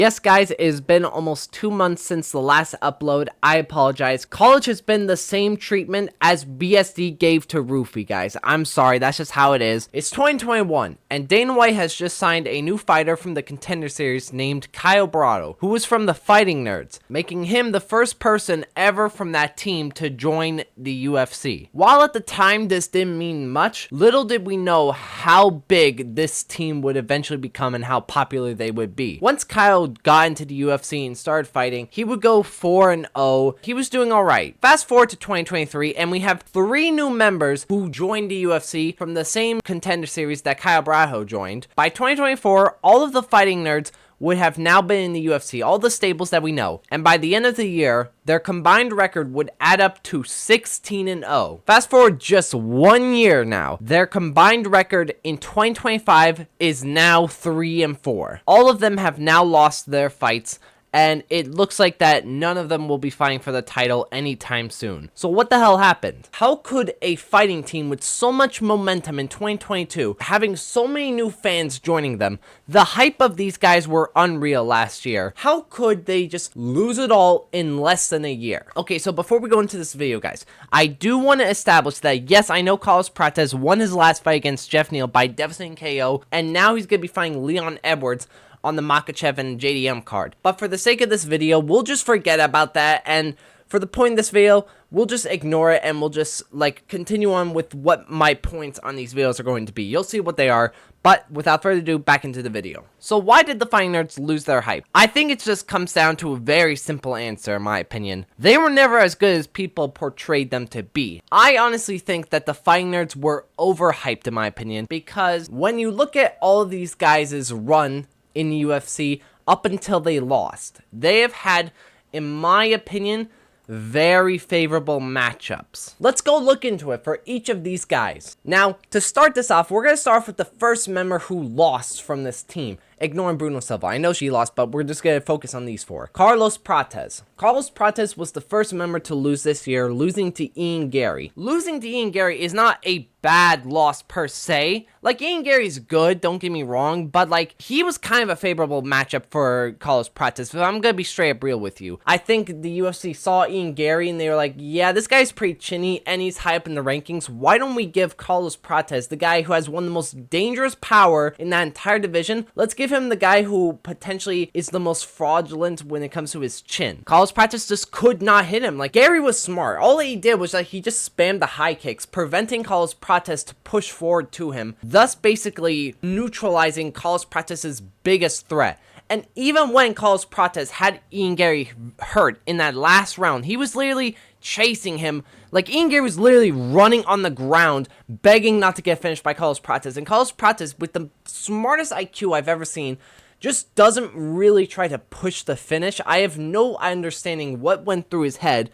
Yes, guys, it has been almost 2 months since the last upload. I apologize. College has been the same treatment as BSD gave to Rufy, guys. I'm sorry, that's just how it is. It's 2021, and Dana White has just signed a new fighter from the Contender Series named Caio Borralho, who is from the Fighting Nerds, making him the first person ever from that team to join the UFC. While at the time this didn't mean much, little did we know how big this team would eventually become and how popular they would be. Once Caio got into the UFC and started fighting, he would go 4-0. He was doing alright. Fast forward to 2023, and we have 3 new members who joined the UFC from the same Contender Series that Caio Borralho joined. By 2024, all of the Fighting Nerds would have now been in the UFC, all the stables that we know. And by the end of the year, their combined record would add up to 16-0. Fast forward just 1 year now, their combined record in 2025 is now 3-4. All of them have now lost their fights, and it looks like that none of them will be fighting for the title anytime soon. So what the hell happened? How could a fighting team with so much momentum in 2022, having so many new fans joining them, the hype of these guys were unreal last year, how could they just lose it all in less than a year? Okay, so before we go into this video, guys, I do want to establish that yes, I know Carlos Prates won his last fight against Geoff Neal by devastating KO, and now he's going to be fighting Leon Edwards on the Makhachev and JDM card. But for the sake of this video, we'll just forget about that, and for the point of this video, we'll just ignore it, and we'll just, continue on with what my points on these videos are going to be. You'll see what they are, but without further ado, back into the video. So why did the Fighting Nerds lose their hype? I think it just comes down to a very simple answer, in my opinion. They were never as good as people portrayed them to be. I honestly think that the Fighting Nerds were overhyped, in my opinion, because when you look at all of these guys' run in the UFC up until they lost, they have had, in my opinion, very favorable matchups. Let's go look into it for each of these guys. Now, to start this off, we're going to start off with the first member who lost from this team, ignoring Bruno Silva. I know she lost, but we're just going to focus on these 4. Carlos Prates. Carlos Prates was the first member to lose this year, losing to Ian Garry. Losing to Ian Garry is not a bad loss per se. Ian Gary's good, don't get me wrong, but he was kind of a favorable matchup for Carlos Prates. So I'm gonna be straight up real with you. I think the UFC saw Ian Garry and they were like, yeah, this guy's pretty chinny and he's high up in the rankings. Why don't we give Carlos Prates, the guy who has one of the most dangerous power in that entire division, let's give him the guy who potentially is the most fraudulent when it comes to his chin. Carlos Prates just could not hit him. Garry was smart. All he did was he just spammed the high kicks, preventing Carlos Prates to push forward to him, thus basically neutralizing Carlos Prates' biggest threat. And even when Carlos Prates had Ian Garry hurt in that last round, he was literally chasing him. Ian Garry was literally running on the ground, begging not to get finished by Carlos Prates. And Carlos Prates, with the smartest IQ I've ever seen, just doesn't really try to push the finish. I have no understanding what went through his head.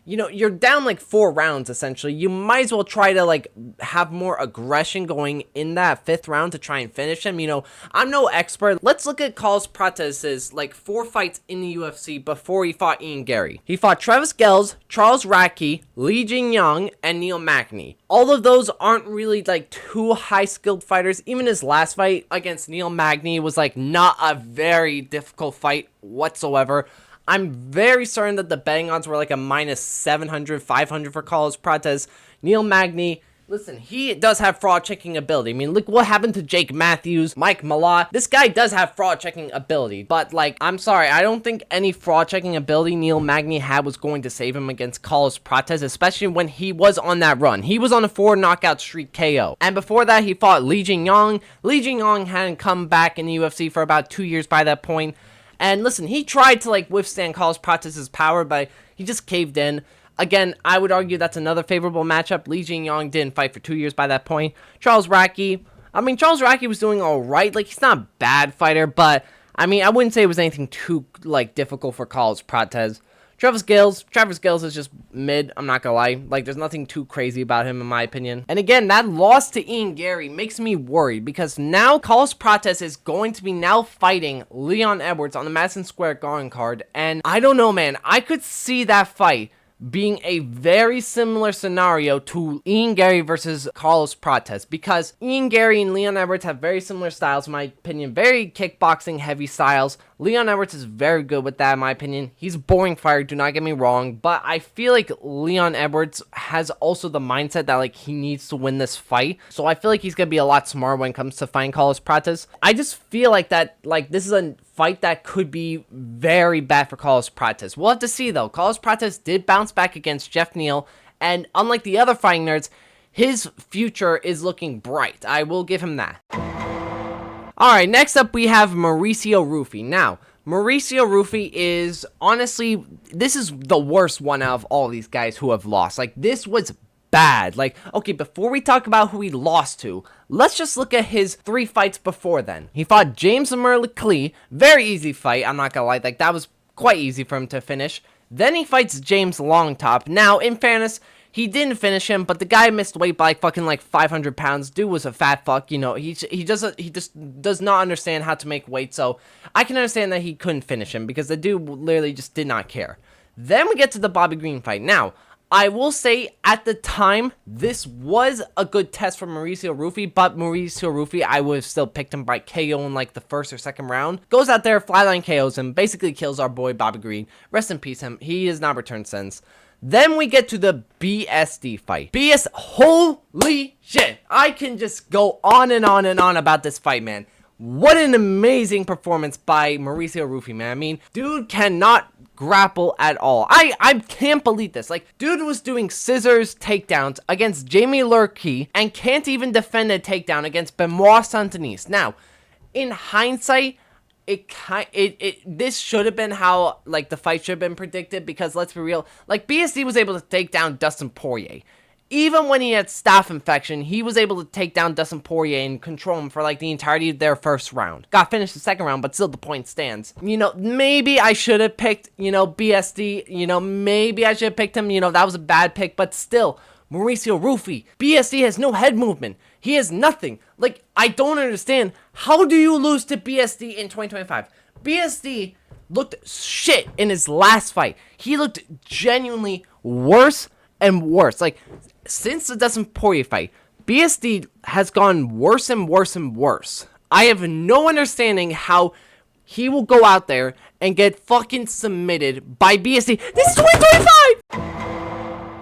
You're down 4 rounds, essentially. You might as well try to, have more aggression going in that 5th round to try and finish him. I'm no expert. Let's look at Carlos Prates' 4 fights in the UFC before he fought Ian Garry. He fought Travis Gells, Charles Radtke, Li Jingyang, and Neil Magny. All of those aren't really, too high-skilled fighters. Even his last fight against Neil Magny was, not a very difficult fight whatsoever. I'm very certain that the betting odds were a minus 700, 500 for Carlos Prates. Neil Magny, listen, he does have fraud checking ability. I mean, look what happened to Jake Matthews, Mike Malott. This guy does have fraud checking ability, but I'm sorry, I don't think any fraud checking ability Neil Magny had was going to save him against Carlos Prates, especially when he was on that run. He was on a 4 knockout streak KO. And before that, he fought Li Jingyang. Li Jingyang hadn't come back in the UFC for about 2 years by that point. And listen, he tried to withstand Carlos Prates' power, but he just caved in. Again, I would argue that's another favorable matchup. Li Jingyang didn't fight for 2 years by that point. Charles Radtke, Charles Radtke was doing alright. He's not a bad fighter, but I wouldn't say it was anything too difficult for Carlos Prates. Travis Gells is just mid, I'm not gonna lie. There's nothing too crazy about him in my opinion. And again, that loss to Ian Garry makes me worried because now Carlos Prates is going to be now fighting Leon Edwards on the Madison Square Garden card. And I don't know, man. I could see that fight being a very similar scenario to Ian Gary versus Carlos Prates, because Ian Gary and Leon Edwards have very similar styles, in my opinion, very kickboxing heavy styles. Leon Edwards is very good with that, in my opinion. He's a boring fighter, do not get me wrong, but I feel like Leon Edwards has also the mindset that, like, he needs to win this fight, so I feel like he's gonna be a lot smarter when it comes to fighting Carlos Prates. I just feel like that, like, this is a fight that could be very bad for Carlos Prates. We'll have to see, though. Carlos Prates did bounce back against Jeff Neal, and unlike the other fighting nerds, his future is looking bright. I will give him that. Alright, next up we have Mauricio Rufy. Now, Mauricio Rufy is, honestly, this is the worst one out of all these guys who have lost. Like, this was bad. Like, okay, before we talk about who he lost to, let's just look at his 3 fights before then. He fought James Merliklee, very easy fight, I'm not gonna lie, like, that was quite easy for him to finish. Then he fights James Longtop. Now, in fairness, he didn't finish him, but the guy missed weight by fucking like 500 pounds. Dude was a fat fuck, you know. He just does not understand how to make weight, so I can understand that he couldn't finish him because the dude literally just did not care. Then we get to the Bobby Green fight. Now, I will say at the time, this was a good test for Mauricio Rufy, but Mauricio Rufy, I would have still picked him by KO in like the first or second round. Goes out there, flatline KOs him, basically kills our boy Bobby Green. Rest in peace, him. He has not returned since. Then we get to the BSD fight. Holy shit. I can just go on and on and on about this fight, man. What an amazing performance by Mauricio Rufy, man. I mean, dude cannot grapple at all. I can't believe this. Like, dude was doing scissors takedowns against Jamie Lurkey and can't even defend a takedown against Benoit Saint-Denis. Now, in hindsight, this should have been how, like, the fight should have been predicted, because let's be real, like, BSD was able to take down Dustin Poirier. Even when he had staph infection, he was able to take down Dustin Poirier and control him for, like, the entirety of their first round. Got finished the second round, but still the point stands. You know, maybe I should have picked, you know, BSD, you know, maybe I should have picked him, you know, that was a bad pick, but still, Mauricio Rufy, BSD has no head movement. He has nothing. Like, I don't understand. How do you lose to BSD in 2025? BSD looked shit in his last fight. He looked genuinely worse and worse. Like, since the Dustin Poirier fight, BSD has gone worse and worse and worse. I have no understanding how he will go out there and get fucking submitted by BSD. This is 2025!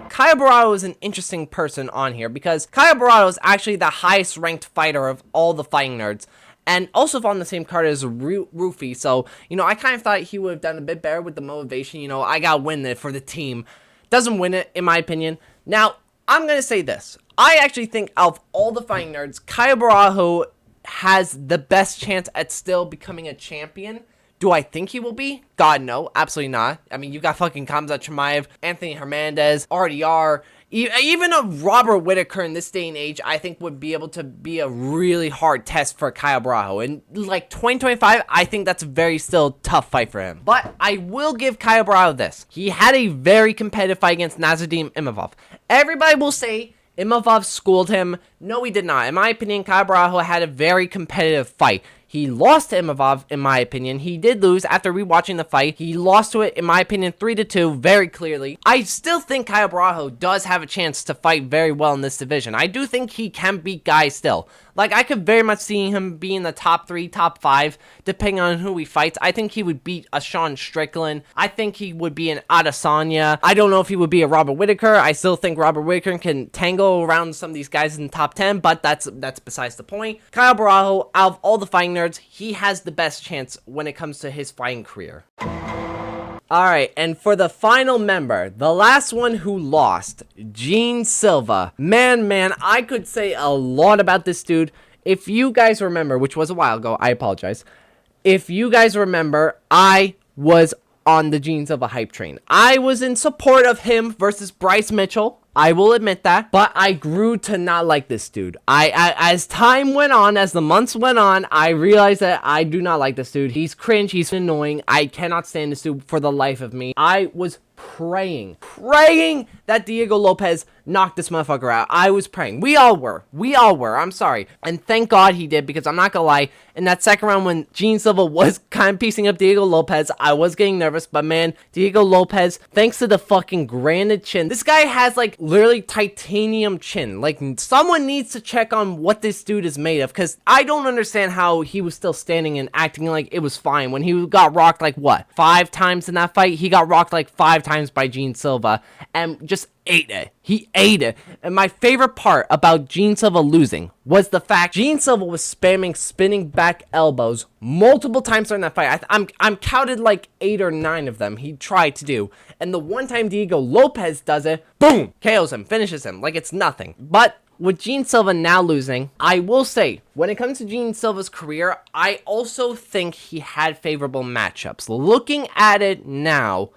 Caio Borralho is an interesting person on here because Caio Borralho is actually the highest ranked fighter of all the fighting nerds, and also on the same card as Rufy, so, you know, I kind of thought he would have done a bit better with the motivation. You know, I gotta win it for the team. Doesn't win it, in my opinion. Now, I'm gonna say this. I actually think out of all the fighting nerds, Caio Borralho has the best chance at still becoming a champion. Do I think he will be? God, no. Absolutely not. I mean, you got fucking Khamzat Chimaev, Anthony Hernandez, RDR. Even a Robert Whittaker in this day and age, I think would be able to be a really hard test for Caio Borralho. And like 2025, I think that's a very still tough fight for him. But I will give Caio Borralho this. He had a very competitive fight against Nassourdine Imavov. Everybody will say Imavov schooled him. No, he did not. In my opinion, Caio Borralho had a very competitive fight. He lost to Imavov, in my opinion. He did lose after rewatching the fight. He lost to it, in my opinion, 3-2, very clearly. I still think Caio Borralho does have a chance to fight very well in this division. I do think he can beat guys still. Like, I could very much see him be in the top 3, top 5, depending on who he fights. I think he would beat a Sean Strickland. I think he would be an Adesanya. I don't know if he would be a Robert Whittaker. I still think Robert Whittaker can tangle around some of these guys in the top 10, but that's besides the point. Caio Borralho, out of all the fighting nerds, he has the best chance when it comes to his fighting career. Alright, and for the final member, the last one who lost, Gene Silva. Man, I could say a lot about this dude. If you guys remember, which was a while ago, I apologize. If you guys remember, I was on the Gene Silva hype train. I was in support of him versus Bryce Mitchell. I will admit that, but I grew to not like this dude. As time went on, as the months went on, I realized that I do not like this dude. He's cringe, he's annoying. I cannot stand this dude for the life of me. I was praying that Diego Lopez knocked this motherfucker out. I was praying. We all were. I'm sorry. And thank God he did, because I'm not gonna lie, in that second round when Gene Silva was kind of piecing up Diego Lopez, I was getting nervous, but man, Diego Lopez, thanks to the fucking granite chin, this guy has like literally titanium chin. Like, someone needs to check on what this dude is made of, because I don't understand how he was still standing and acting like it was fine when he got rocked like what, 5 times in that fight. He got rocked like 5 times by Gene Silva and just ate it. He ate it. And my favorite part about Gene Silva losing was the fact Gene Silva was spamming spinning back elbows multiple times during that fight. I'm counted like 8 or 9 of them he tried to do. And the one time Diego Lopez does it, boom, KOs him, finishes him like it's nothing. But with Gene Silva now losing, I will say, when it comes to Gene Silva's career, I also think he had favorable matchups. Looking at it now,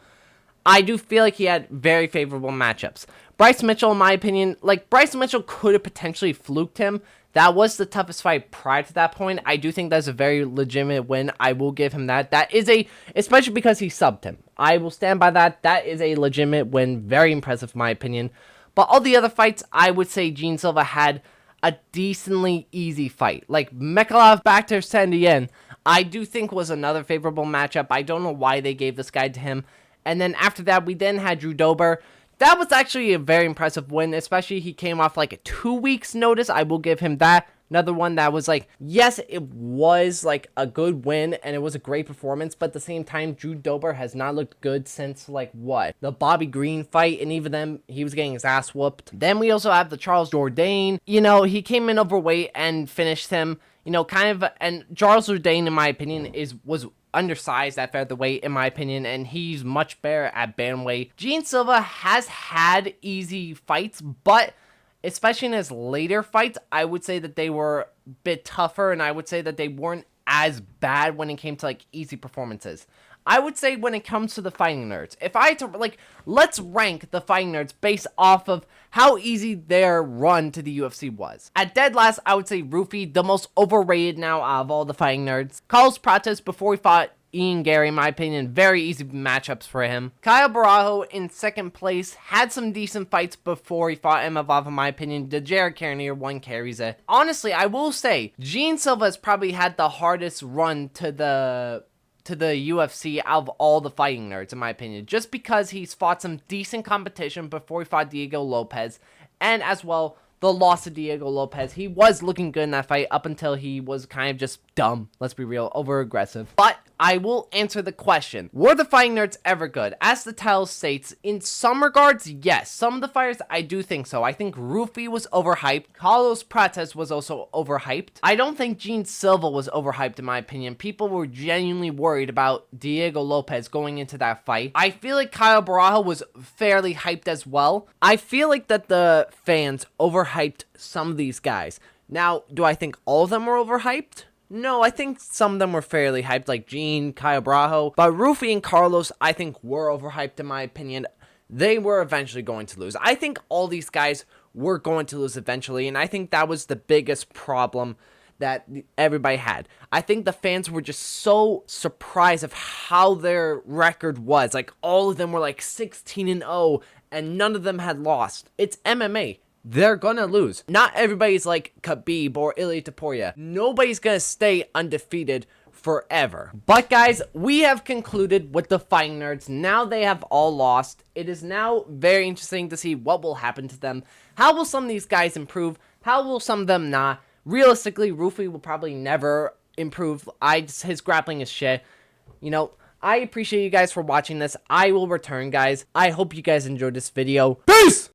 I do feel like he had very favorable matchups. Bryce Mitchell, in my opinion, like, Bryce Mitchell could have potentially fluked him. That was the toughest fight prior to that point. I do think that's a very legitimate win. I will give him that. That is especially because he subbed him. I will stand by that. That is a legitimate win. Very impressive, in my opinion. But all the other fights, I would say Gene Silva had a decently easy fight. Like, Mekalov back to Sandien, I do think was another favorable matchup. I don't know why they gave this guy to him. And then after that, we then had Drew Dober. That was actually a very impressive win, especially he came off like a 2 weeks notice. I will give him that. Another one that was like, yes, it was like a good win and it was a great performance, but at the same time, Drew Dober has not looked good since like what? The Bobby Green fight, and even then, he was getting his ass whooped. Then we also have the Charles Jourdain. You know, he came in overweight and finished him, you know, kind of, and Charles Jourdain, in my opinion, was undersized at featherweight, in my opinion, and he's much better at bantamweight. Gene Silva has had easy fights, but especially in his later fights, I would say that they were a bit tougher, and I would say that they weren't as bad when it came to like easy performances. I would say when it comes to the Fighting Nerds, if I had to, like, let's rank the Fighting Nerds based off of how easy their run to the UFC was. At dead last, I would say Roofy, the most overrated now out of all the Fighting Nerds. Carlos Prates, before he fought Ian Gary, in my opinion, very easy matchups for him. Kyle Barajo in second place, had some decent fights before he fought Imavov, in my opinion. The Jared Cannonier one carries it. Honestly, I will say, Gene Silva has probably had the hardest run to the UFC out of all the Fighting Nerds, in my opinion, just because he's fought some decent competition before he fought Diego Lopez, and as well, the loss of Diego Lopez. He was looking good in that fight up until he was kind of just dumb, let's be real, over aggressive. But I will answer the question, were the Fighting Nerds ever good? As the title states, in some regards, yes. Some of the fighters, I do think so. I think Roofy was overhyped. Carlos Prates was also overhyped. I don't think Gene Silva was overhyped, in my opinion. People were genuinely worried about Diego Lopez going into that fight. I feel like Kyle Barajo was fairly hyped as well. I feel like that the fans overhyped some of these guys. Now, do I think all of them were overhyped? No, I think some of them were fairly hyped, like Gene, Kyle Barajo. But Roofy and Carlos, I think, were overhyped, in my opinion. They were eventually going to lose. I think all these guys were going to lose eventually, and I think that was the biggest problem that everybody had. I think the fans were just so surprised of how their record was. Like, all of them were like 16-0, and none of them had lost. It's MMA. They're gonna lose. Not everybody's like Khabib or Ilia Topuria. Nobody's gonna stay undefeated forever. But guys, we have concluded with the Fighting Nerds. Now they have all lost. It is now very interesting to see what will happen to them. How will some of these guys improve? How will some of them not? Realistically, Roofy will probably never improve. His grappling is shit. You know, I appreciate you guys for watching this. I will return, guys. I hope you guys enjoyed this video. Peace!